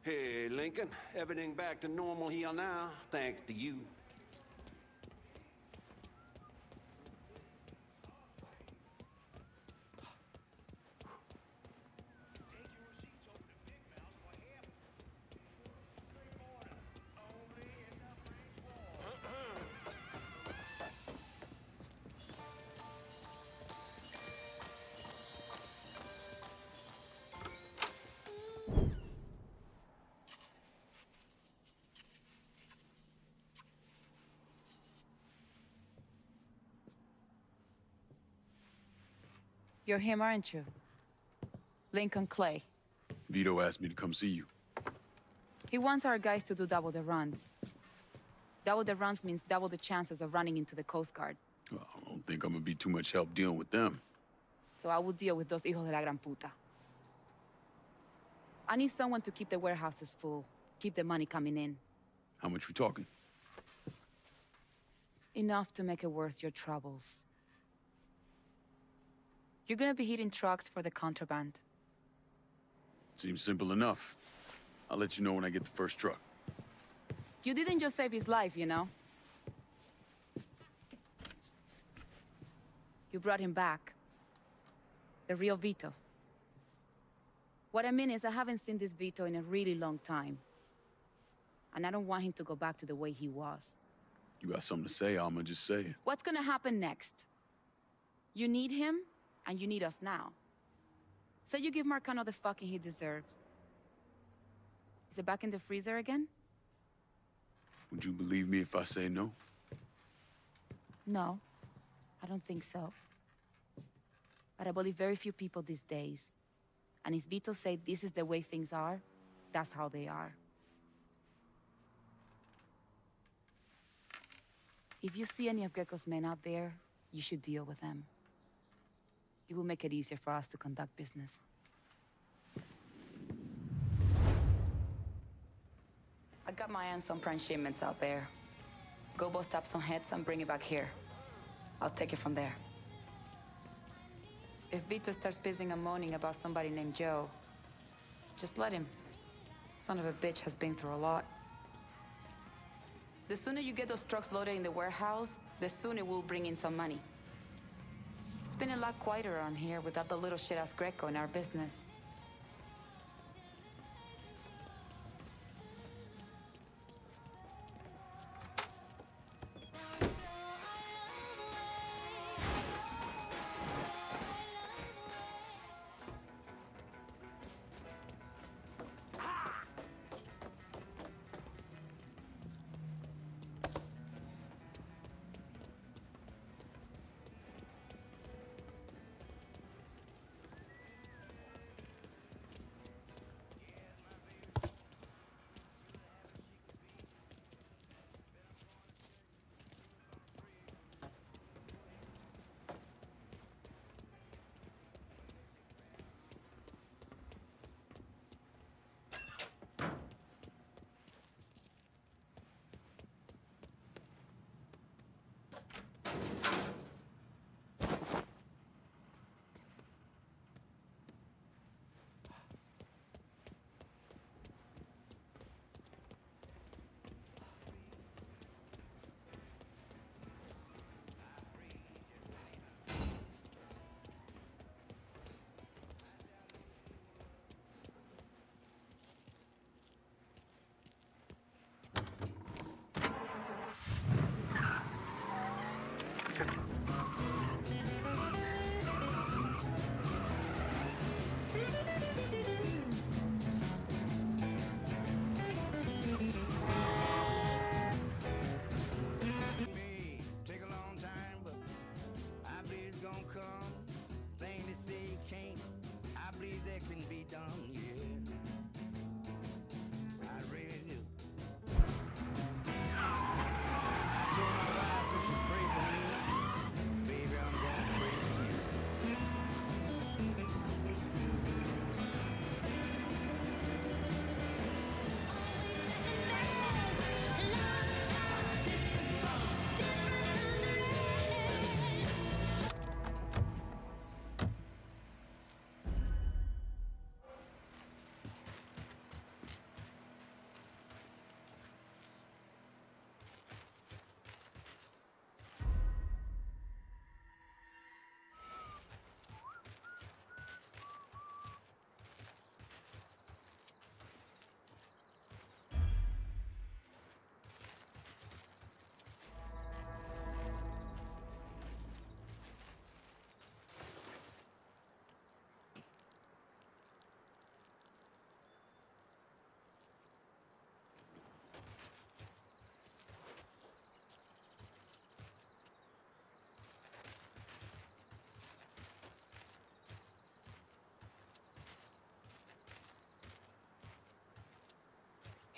Hey, Lincoln. Everything back to normal here now, thanks to you. You're him, aren't you? Lincoln Clay. Vito asked me to come see you. He wants our guys to do double the runs. Double the runs means double the chances of running into the Coast Guard. Well, I don't think I'm gonna be too much help dealing with them. So I will deal with those hijos de la gran puta. I need someone to keep the warehouses full, keep the money coming in. How much we talking? Enough to make it worth your troubles. You're gonna be hitting trucks for the contraband. Seems simple enough. I'll let you know when I get the first truck. You didn't just save his life, you know? You brought him back. The real Vito. What I mean is, I haven't seen this Vito in a really long time. And I don't want him to go back to the way he was. You got something to say, I'ma just say it. What's gonna happen next? You need him, and you need us now. So you give Marcano the fucking he deserves. Is it back in the freezer again? Would you believe me if I say no? No, I don't think so. But I believe very few people these days. And if Vito said this is the way things are, that's how they are. If you see any of Greco's men out there, you should deal with them. It will make it easier for us to conduct business. I got my hands on prime shipments out there. Go bust up some heads and bring it back here. I'll take it from there. If Vito starts pissing and moaning about somebody named Joe, just let him. Son of a bitch has been through a lot. The sooner you get those trucks loaded in the warehouse, the sooner we'll bring in some money. It's been a lot quieter around here without the little shit-ass Greco in our business.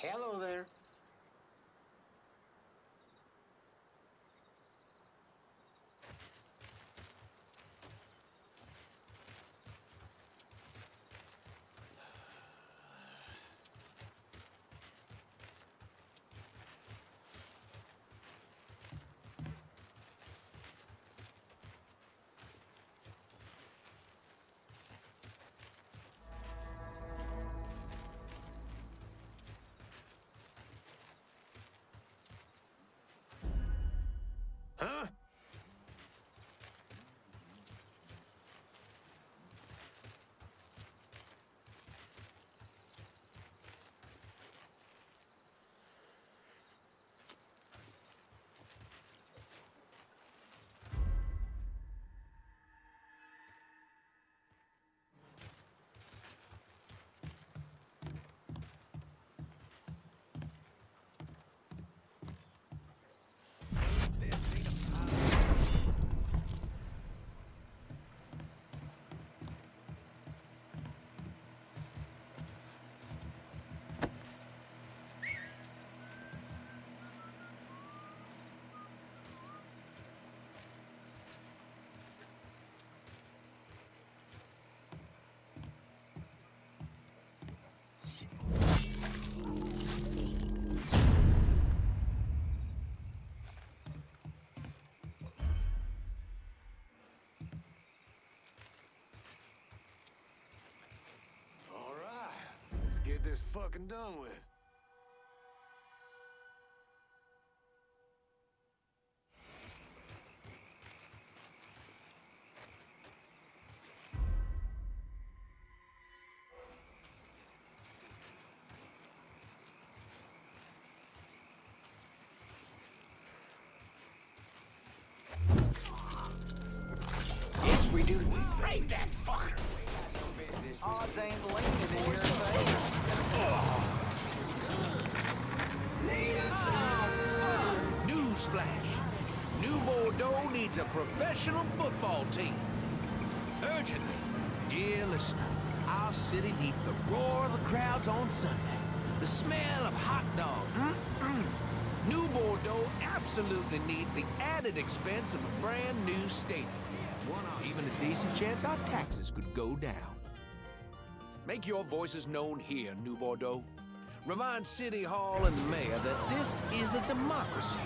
Hello there. Huh? Get this fucking done with. Yes, we do. We raid that fucker. Odds ain't leaning in your favor. Newsflash. New-Bordо needs a professional football team. Urgently. Dear listener, our city needs the roar of the crowds on Sunday. The smell of hot dogs. New-Bordо absolutely needs the added expense of a brand new stadium. Even a decent chance our taxes could go down. Make your voices known here, New-Bordо. Remind City Hall and the mayor that this is a democracy.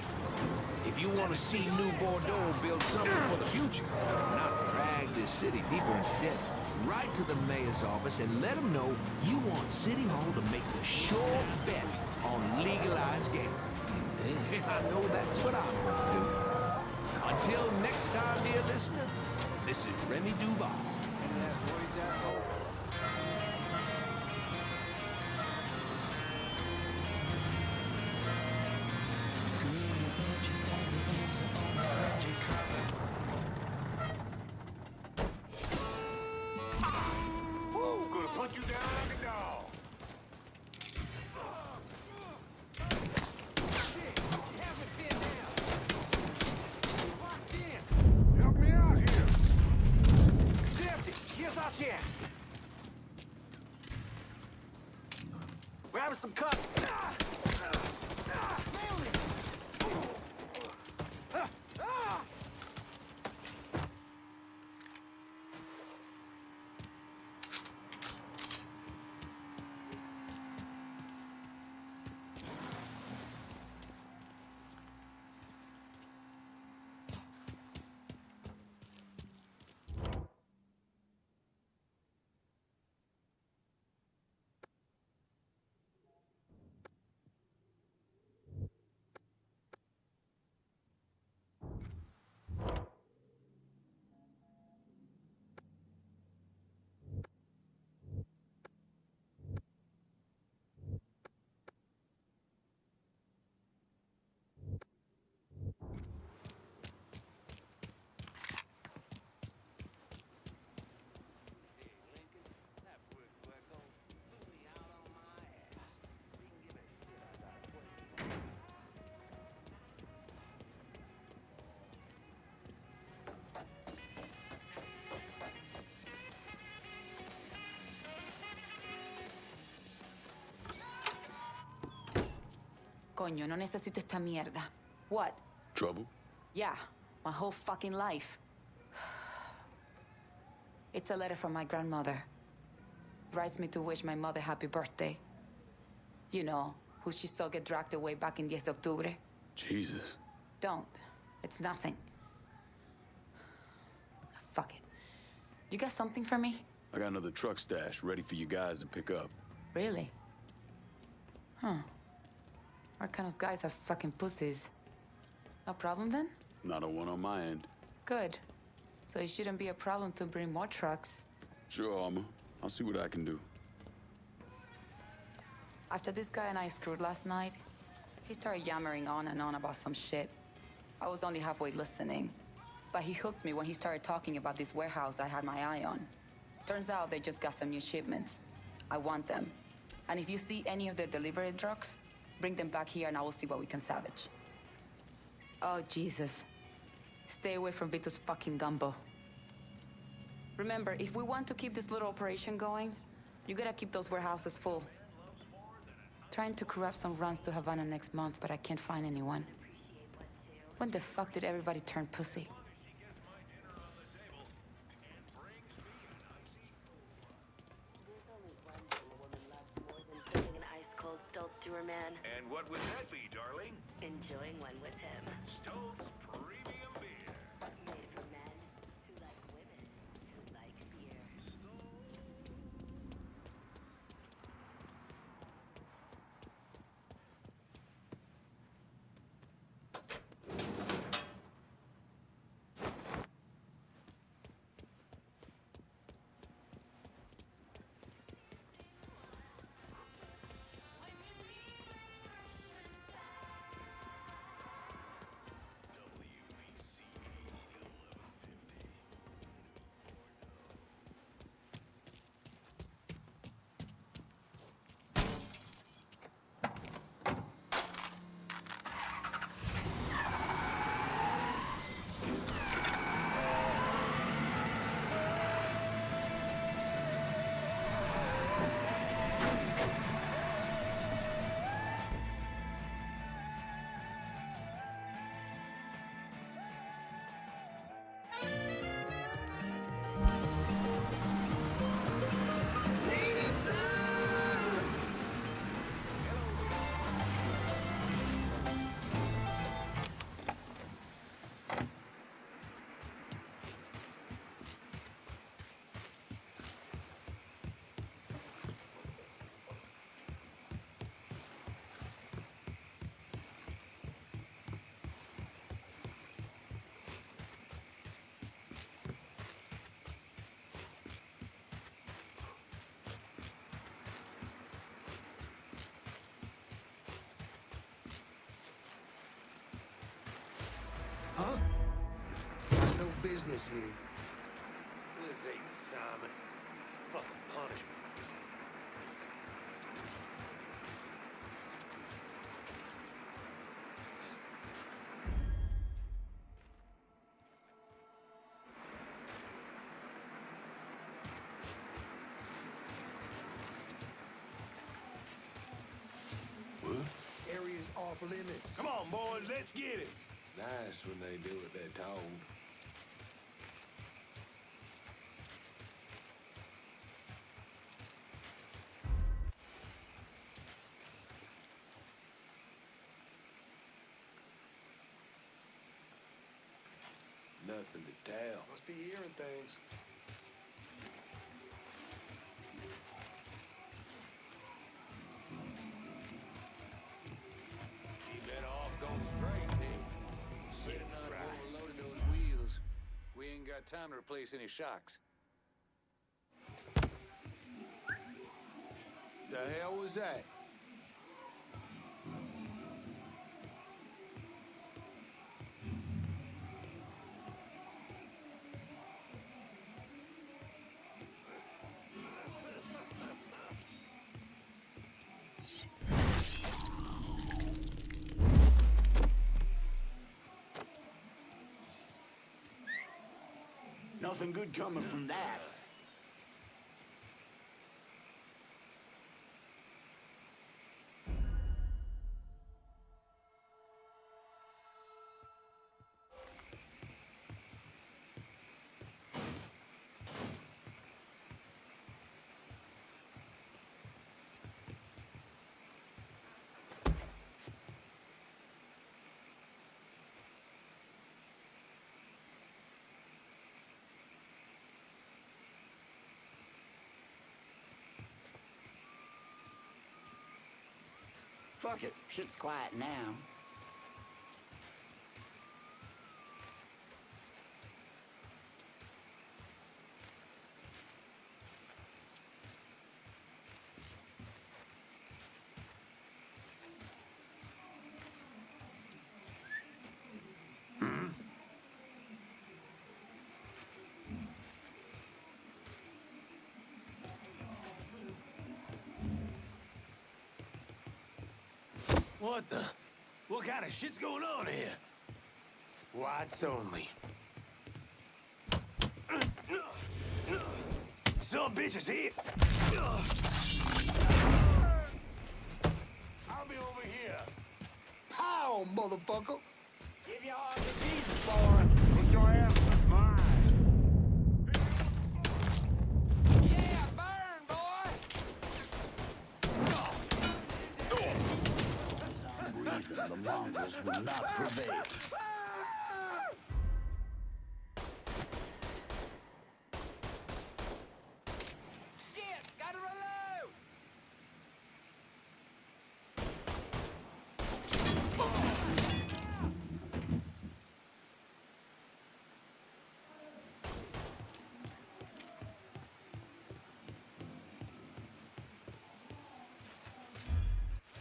If you want to see New-Bordо build something for the future, not drag this city deeper into debt, write to the mayor's office and let him know you want City Hall to make the sure bet on legalized gambling. I know that's what I'm going to do. Until next time, dear listener, this is Remy Duval. Last words, asshole. Woo, gonna put you down like a dog. Help me out here. It's empty. Here's our chance. Grab some cut. Coño, no necesito esta mierda. What? Trouble? Yeah, my whole fucking life. It's a letter from my grandmother. Writes me to wish my mother happy birthday. You know, who she saw get dragged away back in 10 de octubre. Jesus. Don't. It's nothing. Fuck it. You got something for me? I got another truck stash ready for you guys to pick up. Really? Huh. Arcano's guys are fucking pussies. No problem then? Not a one on my end. Good. So it shouldn't be a problem to bring more trucks. Sure, Armor. I'll see what I can do. After this guy and I screwed last night, he started yammering on and on about some shit. I was only halfway listening. But he hooked me when he started talking about this warehouse I had my eye on. Turns out they just got some new shipments. I want them. And if you see any of the delivery trucks, bring them back here and I will see what we can salvage. Oh, Jesus. Stay away from Vito's fucking gumbo. Remember, if we want to keep this little operation going, you gotta keep those warehouses full. Trying to crew up some runs to Havana next month, but I can't find anyone. When the fuck did everybody turn pussy? Stoltz to her man. And what would that be, darling? Enjoying one with him. Stoltz Premium Beer. Made for men who like women who like beer. Huh? Got no business here. This ain't Simon. It's fucking punishment. Area's off limits. Come on, boys, let's get it. Nice when they do what they're told. Nothing to tell. Must be hearing things. Keep that off going straight, Nick. Better not overloading those wheels. We ain't got time to replace any shocks. The hell was that? Nothing good coming from that. Fuck it. Shit's quiet now. What the? What kind of shit's going on here? Whites only. Some bitches here. I'll be over here. Pow, motherfucker! Give your heart to Jesus, boy. Cause your ass is mine. Yeah, burn, boy! Breathing, the Mongols will not prevail. Shit! Gotta reload!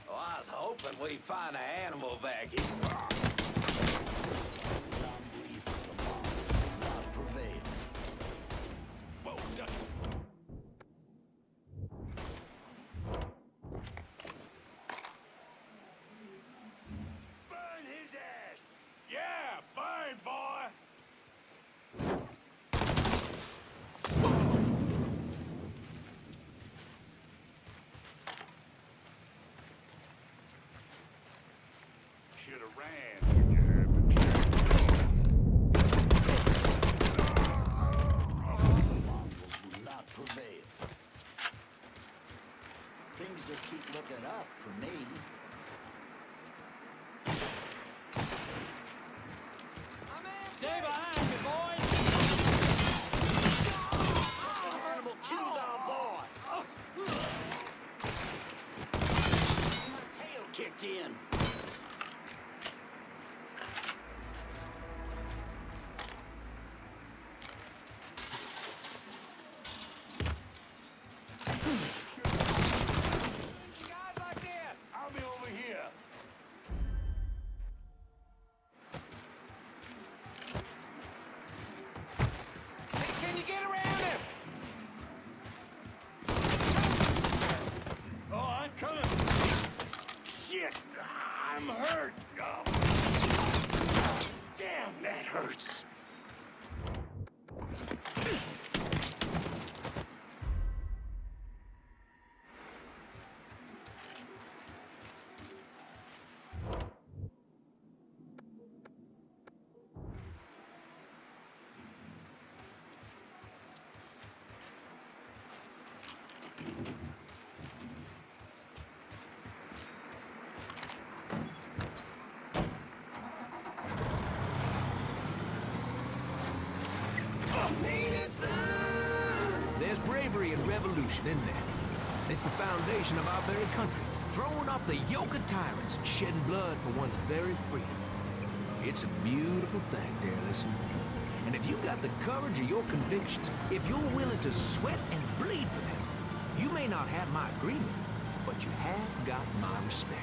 Oh, I was hoping we'd find an animal vac here. Not prevail. Whoa, duck. Burn his ass! Yeah, burn, boy! Should have ran when you heard the check. Mongols will not prevail. Things just keep looking up for me. Stay behind me, boys! Animal killed our boy! My tail kicked in. Guys like this! I'll be over here. Hey, can you get around him? Oh, I'm coming. Shit, I'm hurt. Oh. Damn, that hurts. There's bravery and revolution in there. It's the foundation of our very country, throwing off the yoke of tyrants and shedding blood for one's very freedom. It's a beautiful thing, dear listener. And if you got the courage of your convictions, if you're willing to sweat and bleed for them, you may not have my agreement, but you have got my respect.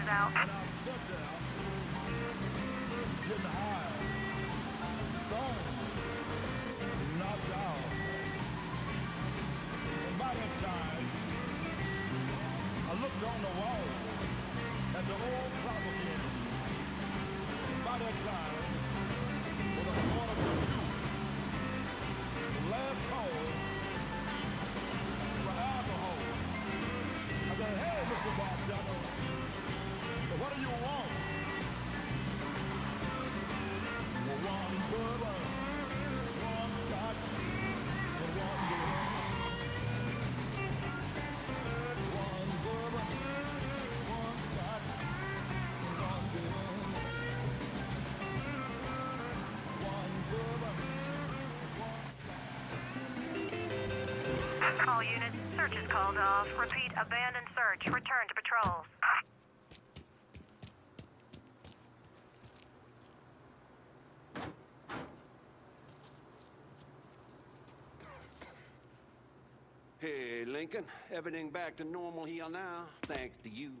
out. And I sat there, getting high, stoned, knocked out. And by that time, I looked on the wall at the old propaganda. And by that time, was a quarter to 2. The last call for alcohol. I said, hey, Mr. Bartender, what do you want? Well, one bourbon, one scotch, and one beer. One bourbon, one scotch, and one beer. One bourbon, one All units, search is called off. Repeat, abandoned search. Return to patrols. Hey, Lincoln. Everything back to normal here now, thanks to you.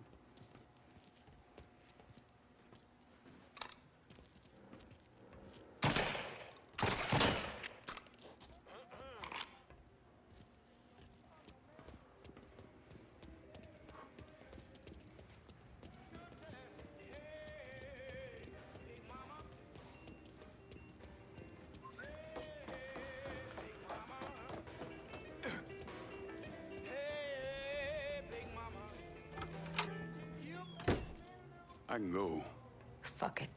I can go. Fuck it.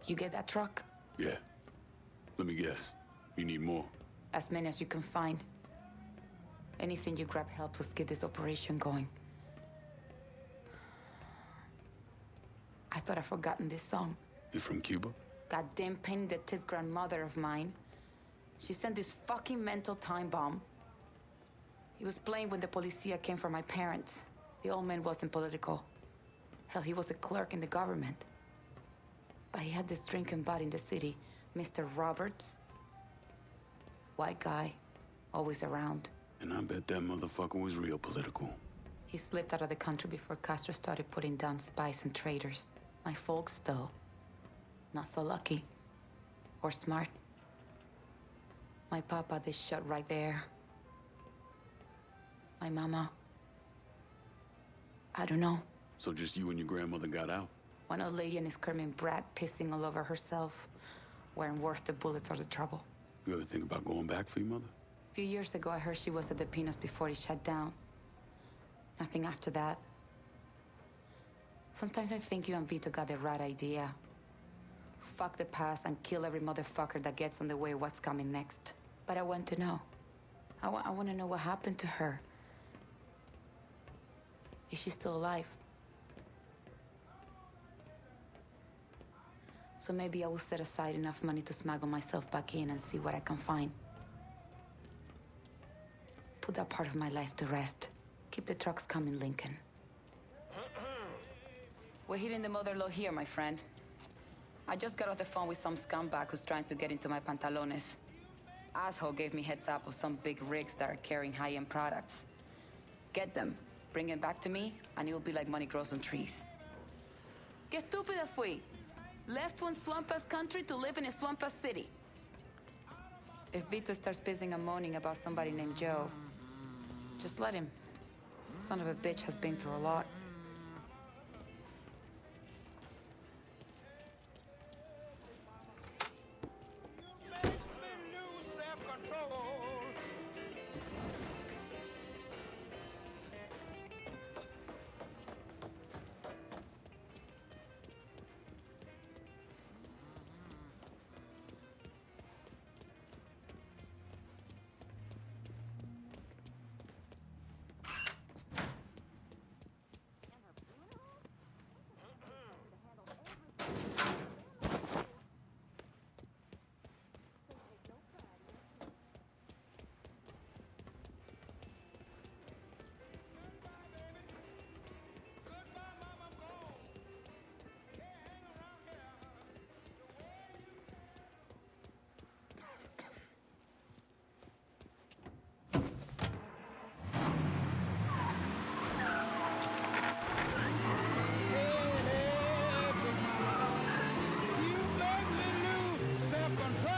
You get that truck? Yeah. Let me guess. You need more? As many as you can find. Anything you grab helps us get this operation going. I thought I'd forgotten this song. You from Cuba? Goddamn pain that this grandmother of mine. She sent this fucking mental time bomb. He was playing when the policia came for my parents. The old man wasn't political. Hell, he was a clerk in the government. But he had this drinking buddy in the city, Mr. Roberts. White guy, always around. And I bet that motherfucker was real political. He slipped out of the country before Castro started putting down spies and traitors. My folks, though, not so lucky. Or smart. My papa, they shot right there. My mama, I don't know. So just you and your grandmother got out? One old lady and a screaming brat pissing all over herself weren't worth the bullets or the trouble. You ever think about going back for your mother? A few years ago, I heard she was at the Pinos before it shut down. Nothing after that. Sometimes I think you and Vito got the right idea. Fuck the past and kill every motherfucker that gets in the way of what's coming next. But I want to know. I want to know what happened to her. If she's still alive. So maybe I will set aside enough money to smuggle myself back in and see what I can find. Put that part of my life to rest. Keep the trucks coming, Lincoln. We're hitting the mother load here, my friend. I just got off the phone with some scumbag who's trying to get into my pantalones. Asshole gave me heads up of some big rigs that are carrying high-end products. Get them, bring them back to me, and it will be like money grows on trees. Que estúpida fui. Left one swamp-ass country to live in a swamp-ass city. If Vito starts pissing and moaning about somebody named Joe, just let him. Son of a bitch has been through a lot. control.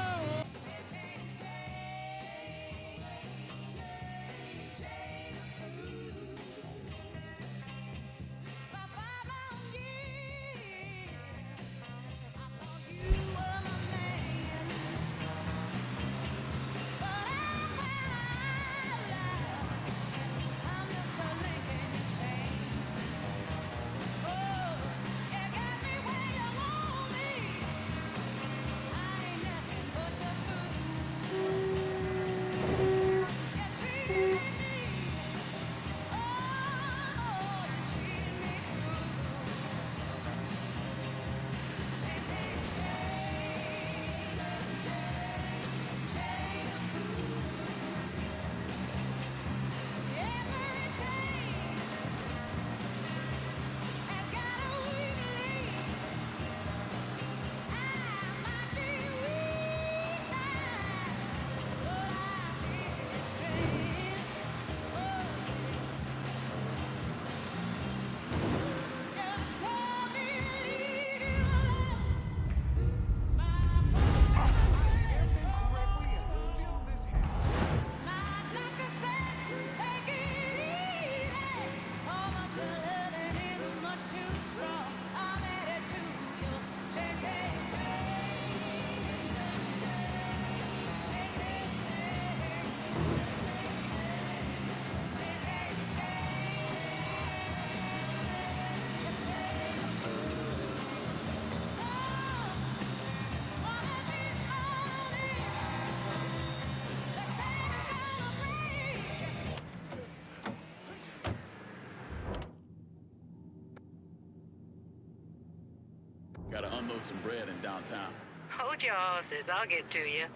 Gotta unload some bread in downtown. Hold your horses. I'll get to you.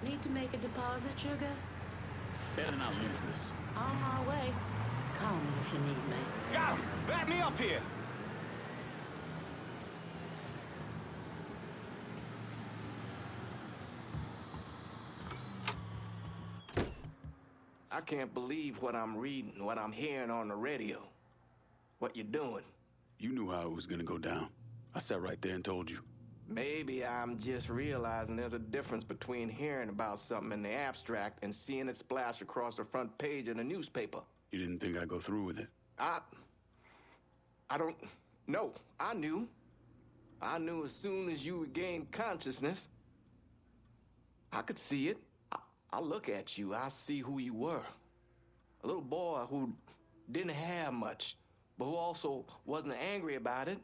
Need to make a deposit, sugar? Better not lose this. On my way. Call me if you need me. Got him! Back me up here! I can't believe what I'm reading, what I'm hearing on the radio. What you doing? You knew how it was gonna go down. I sat right there and told you. Maybe I'm just realizing there's a difference between hearing about something in the abstract and seeing it splash across the front page of the newspaper. You didn't think I'd go through with it? I don't know. I knew. I knew as soon as you regained consciousness. I could see it. I look at you, I see who you were. A little boy who didn't have much, but who also wasn't angry about it.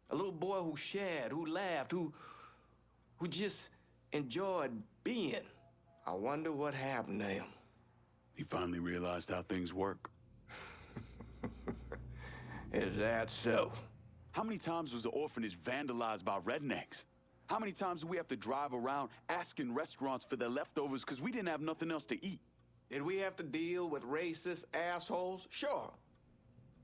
A little boy who shared, who laughed, who just enjoyed being. I wonder what happened to him. He finally realized how things work. Is that so? How many times was the orphanage vandalized by rednecks? How many times do we have to drive around asking restaurants for their leftovers because we didn't have nothing else to eat? Did we have to deal with racist assholes? Sure.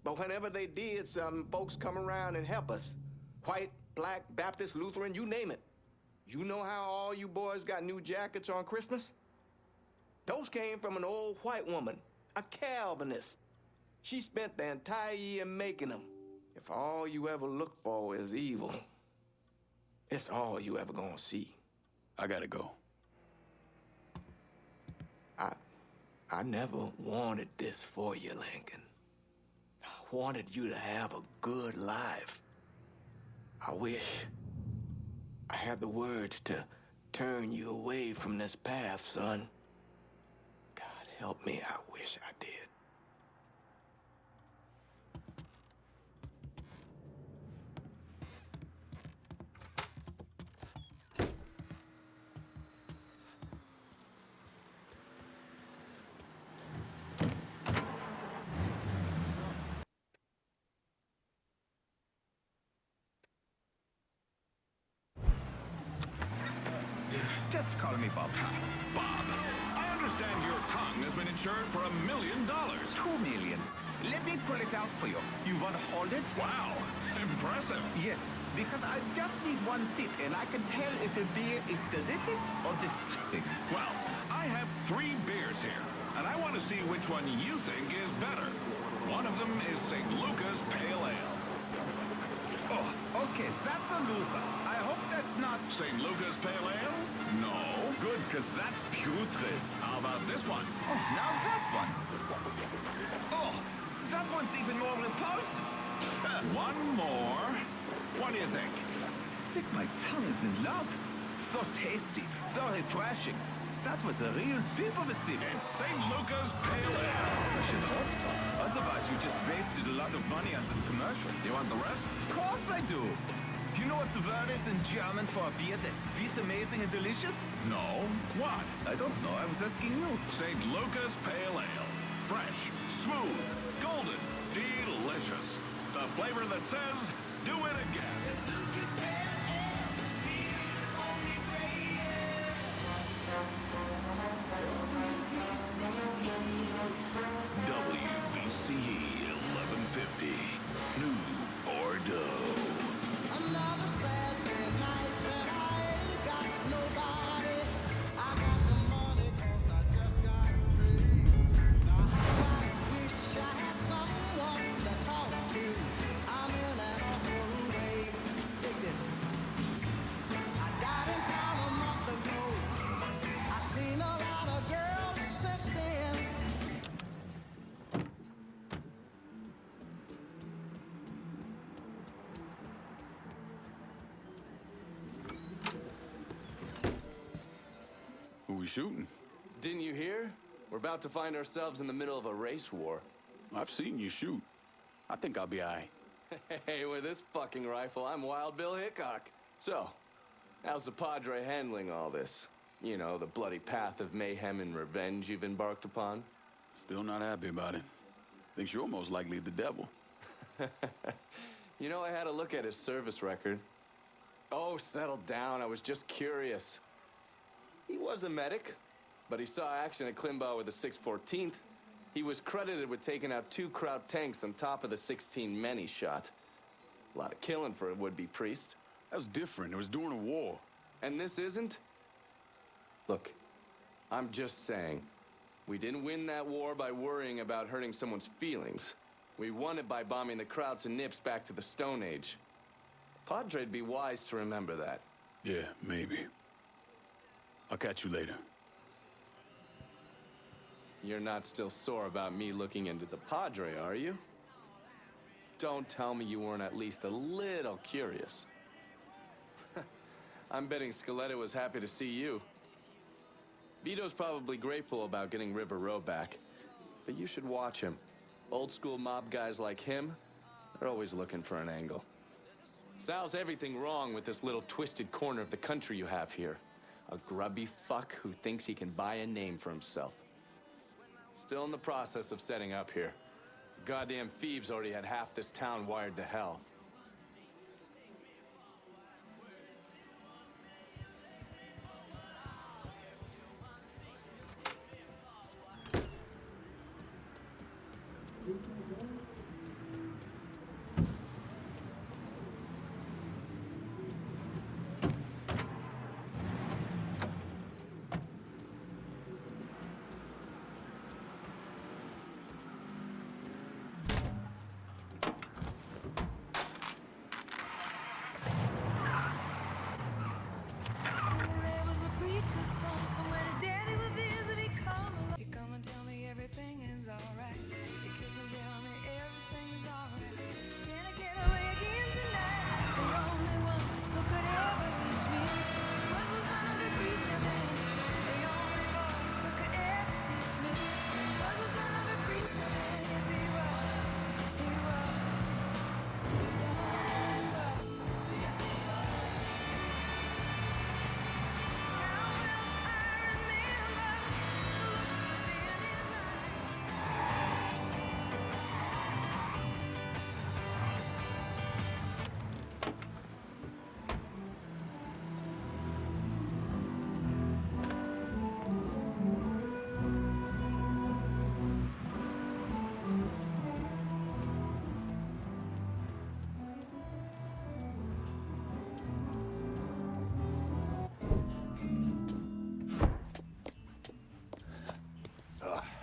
But whenever they did something, folks come around and help us. White, black, Baptist, Lutheran, you name it. You know how all you boys got new jackets on Christmas? Those came from an old white woman, a Calvinist. She spent the entire year making them. If all you ever look for is evil, it's all you ever gonna see. I gotta go. I never wanted this for you, Lincoln. I wanted you to have a good life. I wish I had the words to turn you away from this path, son. God help me, I wish I did. Just call me Bob. Bob, I understand your tongue has been insured for $1 million. 2 million. Let me pull it out for you. You want to hold it? Wow, impressive. Yes, because I just need one tip, and I can tell if a beer is delicious or disgusting. Well, I have 3 beers here, and I want to see which one you think is better. One of them is St. Luca's Pale Ale. Okay, that's a loser. I hope that's not... St. Luca's Pale Ale? No. Good, because that's putrid. How about this one? Oh, now that one. Oh, that one's even more repulsive. One more. What do you think? Sick, my tongue is in love. So tasty, so refreshing. That was a real peep of a sip. It's St. Luca's Pale Ale. I should hope so. Otherwise, you just wasted a lot of money on this commercial. You want the rest? Of course I do. You know what the word is in German for a beer that's this amazing and delicious? No. What? I don't know. I was asking you. St. Luca's Pale Ale. Fresh, smooth, golden, delicious. The flavor that says, do it again. WVCE 1150, Nью-Бордо. Another Saturday night and I ain't got nobody. I got some money 'cause I just got paid. Now I wish I had someone to talk to. I'm in an awful way. Dig this. I got in town a month ago. I seen a lot of girls since then. Who we shooting? Didn't you hear? We're about to find ourselves in the middle of a race war. I've seen you shoot. I think I'll be all right. Hey, with this fucking rifle, I'm Wild Bill Hickok. So, how's the Padre handling all this? You know, the bloody path of mayhem and revenge you've embarked upon? Still not happy about it. Thinks you're most likely the devil. You know, I had a look at his service record. Oh, settle down. I was just curious. He was a medic, but he saw action at Klimbaugh with the 614th. He was credited with taking out 2 Kraut tanks on top of the 16 men he shot. A lot of killing for a would-be priest. That was different. It was during a war. And this isn't? Look, I'm just saying, we didn't win that war by worrying about hurting someone's feelings. We won it by bombing the Krauts and Nips back to the Stone Age. Padre'd be wise to remember that. Yeah, maybe. I'll catch you later. You're not still sore about me looking into the Padre, are you? Don't tell me you weren't at least a little curious. I'm betting Scaletta was happy to see you. Vito's probably grateful about getting River Row back, but you should watch him. Old school mob guys like him, they're always looking for an angle. Sal's everything wrong with this little twisted corner of the country you have here. A grubby fuck who thinks he can buy a name for himself. Still in the process of setting up here. Goddamn Phoebes already had half this town wired to hell.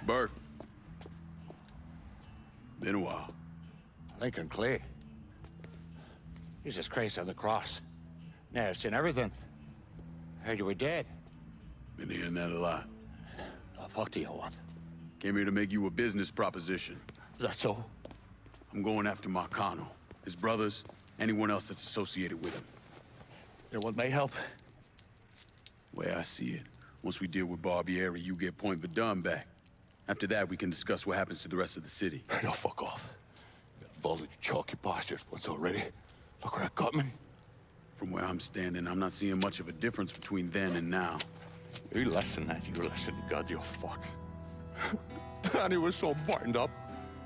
Burke. Been a while. Lincoln Clay. Jesus Christ on the cross. Now I've seen everything. Heard you were dead. Been hearing that a lot. The fuck do you want? Came here to make you a business proposition. Is that so? I'm going after Marcano, his brothers, anyone else that's associated with him. You want my help? The way I see it, once we deal with Barbieri, you get Point Verdun back. After that, we can discuss what happens to the rest of the city. No, fuck off. You're involved with chalky bastards once already. Look where it got me. From where I'm standing, I'm not seeing much of a difference between then and now. You listen, and you listen, God, you fuck. Danny was so burned up,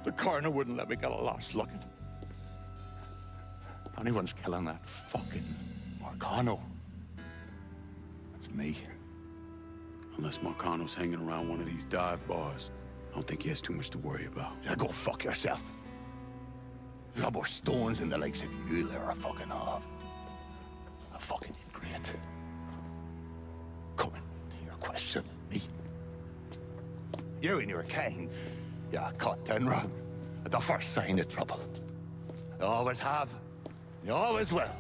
the coroner wouldn't let me get a last look. If anyone's killing that fucking Marcano, it's me. Unless Marcano's hanging around one of these dive bars, I don't think he has too much to worry about. Yeah, go fuck yourself. There's no more stones in the likes of you there are fucking off. A fucking ingrate. Coming to your question, me. You and your kind, you caught done wrong at the first sign of trouble. You always have, you always will.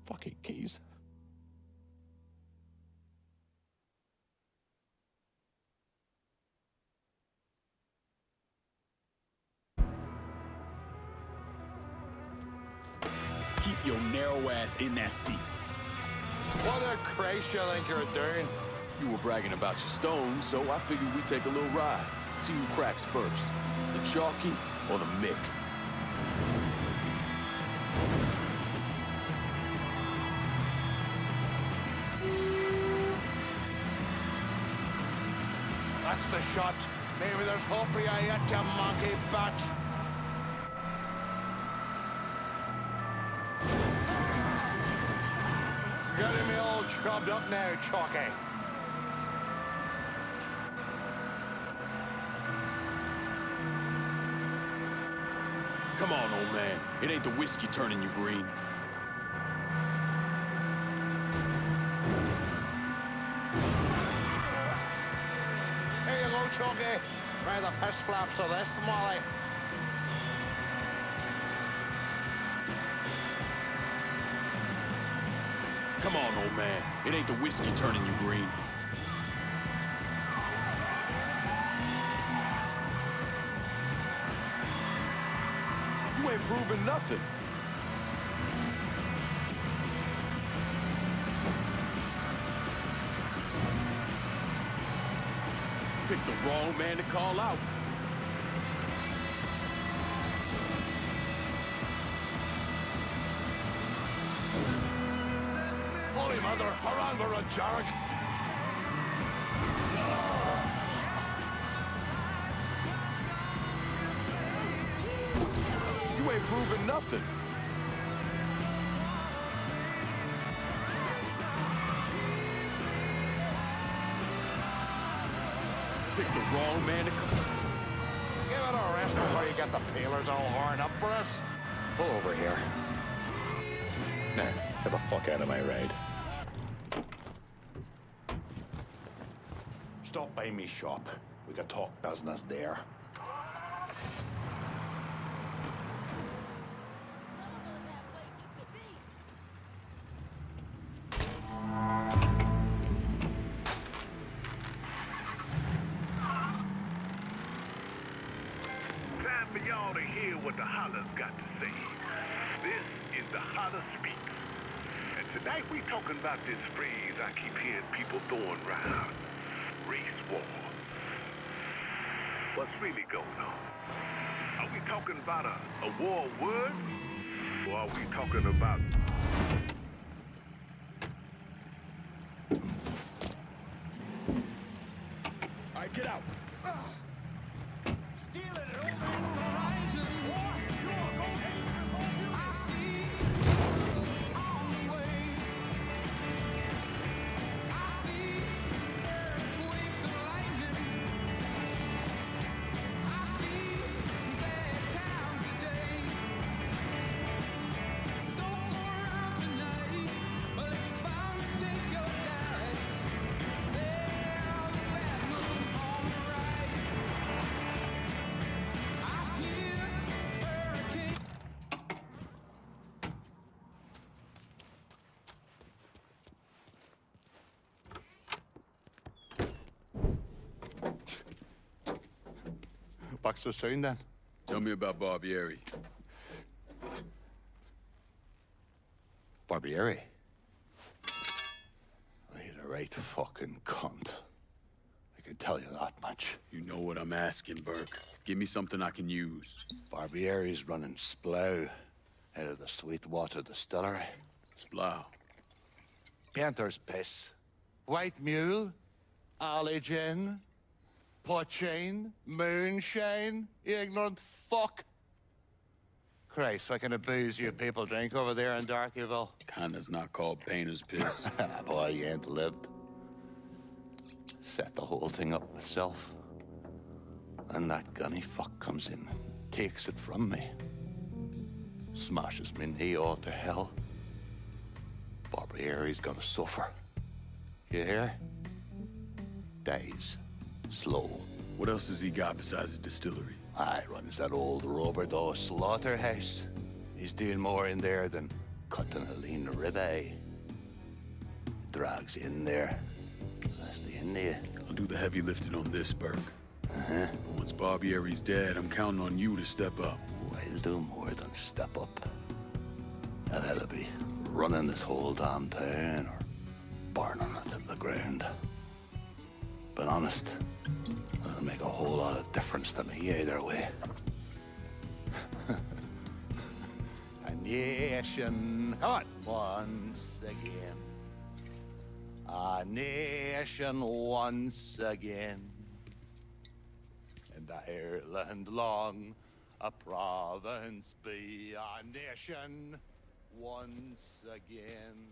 Fucking keys. Keep your narrow ass in that seat. What the Christ you think you're doing? You were bragging about your stones, so I figured we'd take a little ride. See who cracks first, the Chalky or the Mick. That's the shot. Maybe there's hope for you yet, you monkey batch. Getting me all chopped up now, Chalky. Come on, old man. It ain't the whiskey turning you green. Here you go, Chalky. Try the piss flaps of this, Molly. Come on, old man. It ain't the whiskey turning you green. You ain't proving nothing. Picked the wrong man to call out. Holy mother, Harangar and Jarek. You ain't proving nothing. Picked the wrong man to come. Give it a rest before you get the peelers all horned up for us. Pull over here. Now, get the fuck out of my ride. Stop by me shop. We can talk business there. Time for y'all to hear what the hollers got to say. This is the Holler Speaks. And tonight we talking about this phrase I keep hearing people throwing around. Race war. What's really going on? Are we talking about a war of words? Or are we talking about... All right, get out. back so soon, then? Tell me about Barbieri. Barbieri? He's a right fucking cunt. I can tell you that much. You know what I'm asking, Burke. Give me something I can use. Barbieri's running Splow out of the Sweetwater Distillery. Splow? Painter's piss. White mule, alley gin, poachine, moonshine, you ignorant fuck. Christ, what kind of booze you people drink over there in Darkyville? Kinda's not called painter's piss. Boy, you ain't lived. Set the whole thing up myself. And that gunny fuck comes in and takes it from me. Smashes me knee all to hell. Barbieri's gotta suffer. You hear? Dies. Slow. What else has he got besides the distillery? Aye, runs that old Roberto slaughterhouse. He's doing more in there than cutting a lean ribeye. Drags in there. That's the India. I'll do the heavy lifting on this, Burke. Uh-huh. Once Barbieri's dead, I'm counting on you to step up. I'll do more than step up. I'll either be running this whole damn town or burning it to the ground. But honest, it'll make a whole lot of difference to me either way. A nation, come on, once again. A nation once again. And Ireland long, a province be a nation once again.